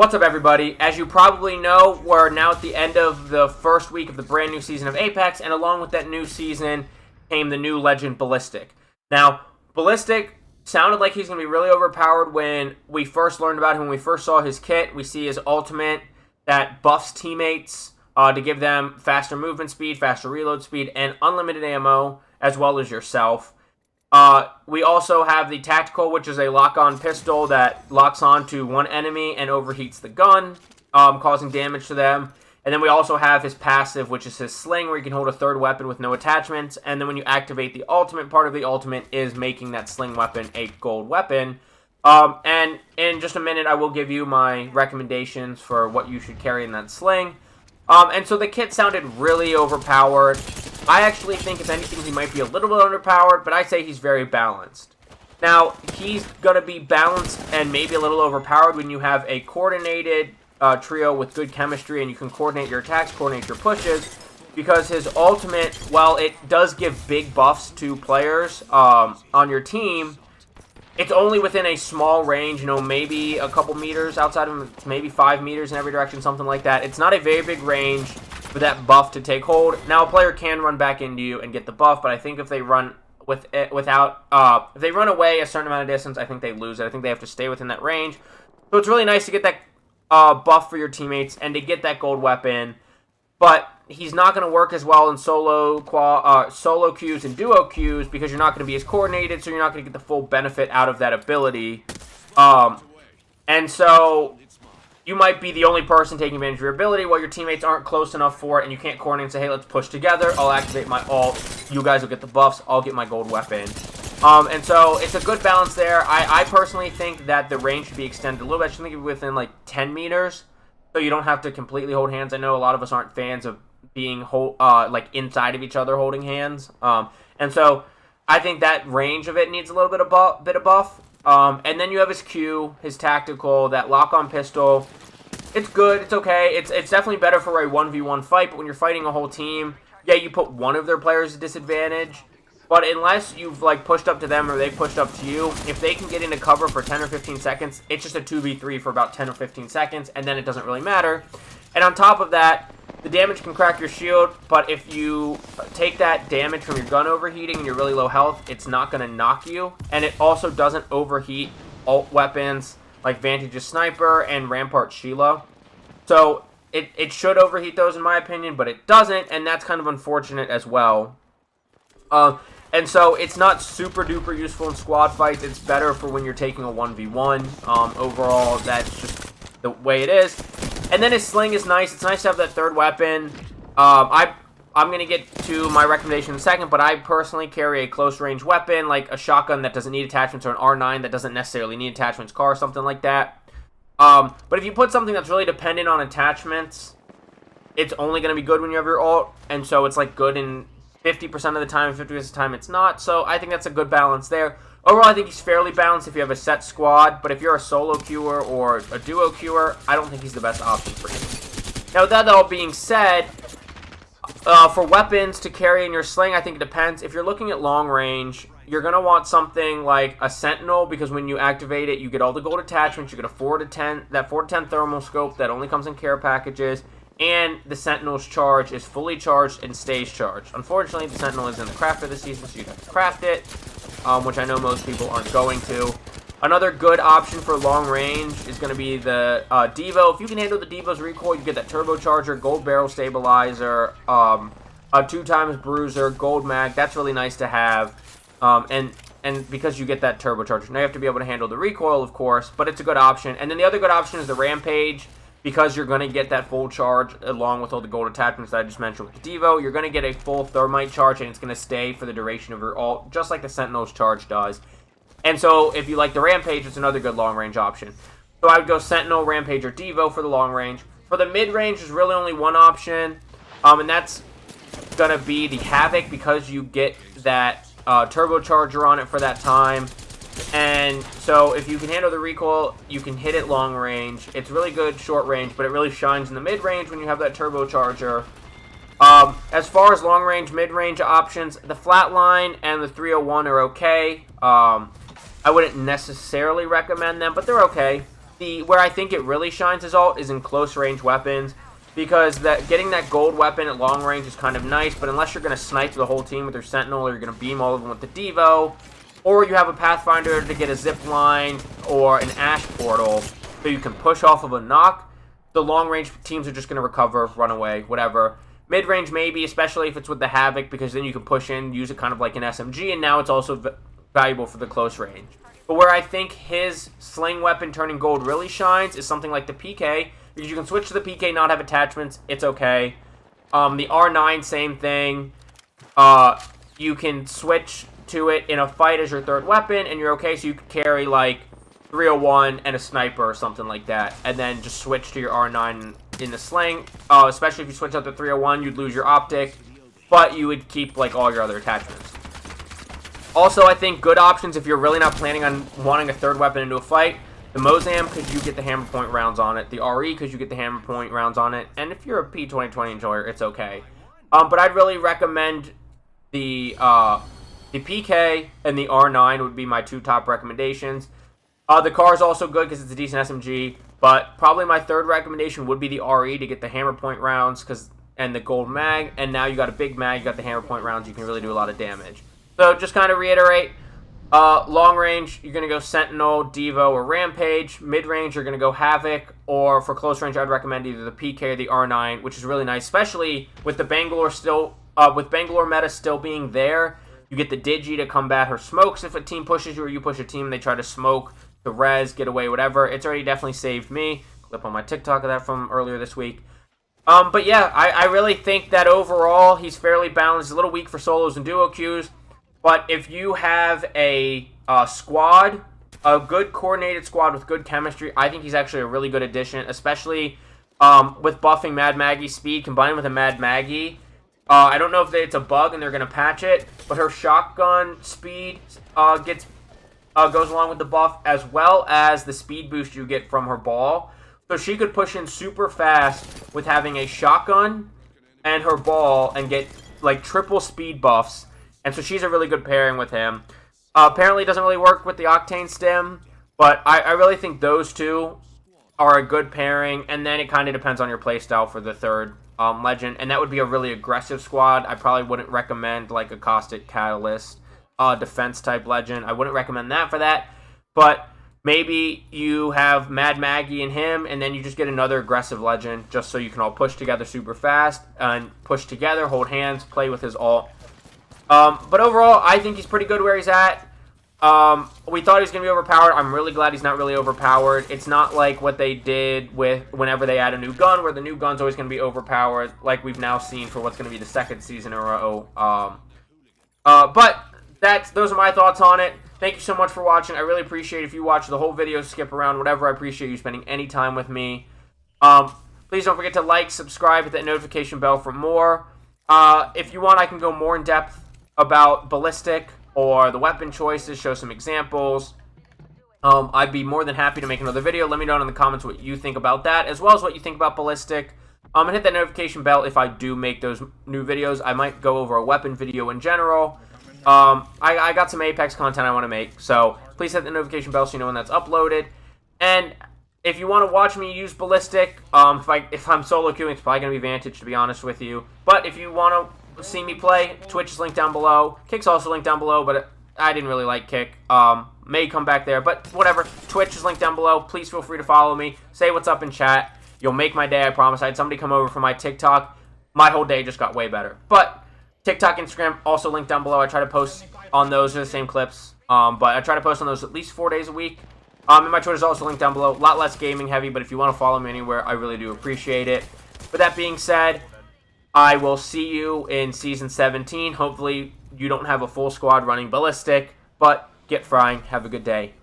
What's up, everybody? As you probably know, we're now at the end of the first week of the brand new season of Apex, and along with that new season came the new legend Ballistic. Now, Ballistic sounded like he's going to be really overpowered when we first learned about him, when we first saw his kit. We see his ultimate that buffs teammates to give them faster movement speed, faster reload speed, and unlimited ammo, as well as yourself. We also have the tactical, which is a lock-on pistol that locks on to one enemy and overheats the gun, causing damage to them. And then we also have his passive, which is his sling, where you can hold a third weapon with no attachments. And then when you activate the ultimate, part of the ultimate is making that sling weapon a gold weapon. And in just a minute, I will give you my recommendations for what you should carry in that sling. And so the kit sounded really overpowered. I actually think, if anything, he might be a little bit underpowered, but I say he's very balanced. Now, he's going to be balanced and maybe a little overpowered when you have a coordinated trio with good chemistry, and you can coordinate your attacks, coordinate your pushes, because his ultimate, while it does give big buffs to players on your team, it's only within a small range, maybe a couple meters outside of him, maybe 5 meters in every direction, something like that. It's not a very big range for that buff to take hold. Now, a player can run back into you and get the buff, but I think if they run if they run away a certain amount of distance, I think they lose it. I think they have to stay within that range. So it's really nice to get that buff for your teammates and to get that gold weapon, but he's not going to work as well in solo queues and duo queues because you're not going to be as coordinated, so you're not going to get the full benefit out of that ability. And so you might be the only person taking advantage of your ability while your teammates aren't close enough for it, and you can't coordinate and say, hey, let's push together. I'll activate my ult. You guys will get the buffs. I'll get my gold weapon. And so it's a good balance there. I personally think that the range should be extended a little bit. I should think of it within like 10 meters, so you don't have to completely hold hands. I know a lot of us aren't fans of being like inside of each other holding hands. And so I think that range of it needs a little bit of buff. And then you have his Q, his tactical, that lock-on pistol. It's good. It's okay. It's definitely better for a 1v1 fight, but when you're fighting a whole team, yeah, you put one of their players at disadvantage. But unless you've like pushed up to them or they pushed up to you, if they can get into cover for 10 or 15 seconds, it's just a 2v3 for about 10 or 15 seconds, and then it doesn't really matter. And on top of that, the damage can crack your shield, but if you take that damage from your gun overheating and you're really low health, it's not going to knock you. And it also doesn't overheat ult weapons like Vantage's Sniper and Rampart Sheila. So it should overheat those in my opinion, but it doesn't, and that's kind of unfortunate as well. And so it's not super duper useful in squad fights. It's better for when you're taking a 1v1. Overall, that's just the way it is. And then his sling is nice. It's nice to have that third weapon. I'm going to get to my recommendation in a second, but I personally carry a close-range weapon, like a shotgun that doesn't need attachments, or an R9 that doesn't necessarily need attachments, car, something like that. But if you put something that's really dependent on attachments, it's only going to be good when you have your ult, and so it's like good in 50% of the time, 50% of the time it's not. So I think that's a good balance there. Overall, I think he's fairly balanced if you have a set squad, but if you're a solo queuer or a duo queuer, I don't think he's the best option for you. Now, that all being said, for weapons to carry in your sling, I think it depends. If you're looking at long range, you're going to want something like a Sentinel, because when you activate it, you get all the gold attachments. You get a 4 to 10 thermal scope that only comes in care packages, and the Sentinel's charge is fully charged and stays charged. Unfortunately, the Sentinel is in the crafter this season, so you have to craft it, which I know most people aren't going to. Another good option for long range is going to be the Devo. If you can handle the Devo's recoil, you get that turbocharger, gold barrel stabilizer, a 2x bruiser, gold mag. That's really nice to have, and because you get that turbocharger. Now you have to be able to handle the recoil, of course, but it's a good option. And then the other good option is the Rampage, because you're going to get that full charge along with all the gold attachments that I just mentioned with the Devo. You're going to get a full thermite charge, and it's going to stay for the duration of your ult, just like the Sentinel's charge does. And so if you like the Rampage, it's another good long-range option. So I would go Sentinel, Rampage, or Devo for the long range. For the mid-range, there's really only one option, and that's going to be the Havoc, because you get that turbocharger on it for that time. And so if you can handle the recoil, you can hit it long range. It's really good short range, but it really shines in the mid-range when you have that turbocharger. As far as long-range, mid-range options, the Flatline and the 301 are okay. I wouldn't necessarily recommend them, but they're okay. where I think it really shines his ult is in close range weapons, because getting that gold weapon at long range is kind of nice, but unless you're going to snipe the whole team with your Sentinel, or you're going to beam all of them with the Devo, or you have a Pathfinder to get a zip line or an Ash portal so you can push off of a knock, the long range teams are just going to recover, run away, whatever. Mid range maybe, especially if it's with the Havoc, because then you can push in, use it kind of like an SMG, and now it's also valuable for the close range. But where I think his sling weapon turning gold really shines is something like the PK, because you can switch to the PK, not have attachments, it's okay. The R9, same thing. You can switch to it in a fight as your third weapon, and you're okay, so you can carry like 301 and a sniper or something like that, and then just switch to your R9 in the sling. Especially if you switch out to 301, you'd lose your optic, but you would keep like all your other attachments. Also, I think good options if you're really not planning on wanting a third weapon into a fight. The Mozam, because you get the hammer point rounds on it. The RE, because you get the hammer point rounds on it. And if you're a P2020 enjoyer, it's okay. But I'd really recommend the PK and the R9 would be my two top recommendations. The car is also good because it's a decent SMG. But probably my third recommendation would be the RE to get the hammer point rounds and the gold mag. And now you got a big mag, you got the hammer point rounds, you can really do a lot of damage. So just kind of reiterate, long range, you're going to go Sentinel, Devo, or Rampage. Mid range, you're going to go Havoc, or for close range, I'd recommend either the PK or the R9, which is really nice, especially with the Bangalore meta still being there. You get the Digi to combat her smokes if a team pushes you or you push a team and they try to smoke, the res, get away, whatever. It's already definitely saved me. Clip on my TikTok of that from earlier this week. But yeah, I really think that overall he's fairly balanced. He's a little weak for solos and duo queues. But if you have a squad, a good coordinated squad with good chemistry, I think he's actually a really good addition, especially with buffing Mad Maggie's speed combined with a Mad Maggie. I don't know if it's a bug and they're going to patch it, but her shotgun speed goes along with the buff, as well as the speed boost you get from her ball. So she could push in super fast with having a shotgun and her ball and get like triple speed buffs. And so she's a really good pairing with him. Apparently it doesn't really work with the Octane stem, but I really think those two are a good pairing. And then it kind of depends on your playstyle for the third legend. And that would be a really aggressive squad. I probably wouldn't recommend like a Caustic Catalyst defense type legend. I wouldn't recommend that for that. But maybe you have Mad Maggie and him, and then you just get another aggressive legend just so you can all push together super fast and push together, hold hands, play with his ult. But overall, I think he's pretty good where he's at. We thought he was going to be overpowered. I'm really glad he's not really overpowered. It's not like what they did with whenever they add a new gun, where the new gun's always going to be overpowered, like we've now seen for what's going to be the second season in a row. But those are my thoughts on it. Thank you so much for watching. I really appreciate if you watch the whole video, skip around, whatever. I appreciate you spending any time with me. Please don't forget to like, subscribe, hit that notification bell for more. If you want, I can go more in depth about Ballistic or the weapon choices, show some examples. I'd be more than happy to make another video. Let me know in the comments what you think about that, as well as what you think about Ballistic. And hit that notification bell if I do make those new videos. I might go over a weapon video in general. I got some Apex content I want to make, so please hit the notification bell so you know when that's uploaded. And if you want to watch me use Ballistic, if I'm solo queuing, it's probably going to be Vantage, to be honest with you. But if you want to see me play, Twitch is linked down below. Kick's also linked down below, but I didn't really like Kick. May come back there, but whatever. Twitch is linked down below. Please feel free to follow me. Say what's up in chat. You'll make my day, I promise. I had somebody come over from my TikTok. My whole day just got way better. But TikTok, Instagram, also linked down below. I try to post on those. They're the same clips. But I try to post on those at least 4 days a week. And my Twitter is also linked down below. A lot less gaming heavy, but if you want to follow me anywhere, I really do appreciate it. With that being said, I will see you in Season 17. Hopefully, you don't have a full squad running Ballistic, but get frying. Have a good day.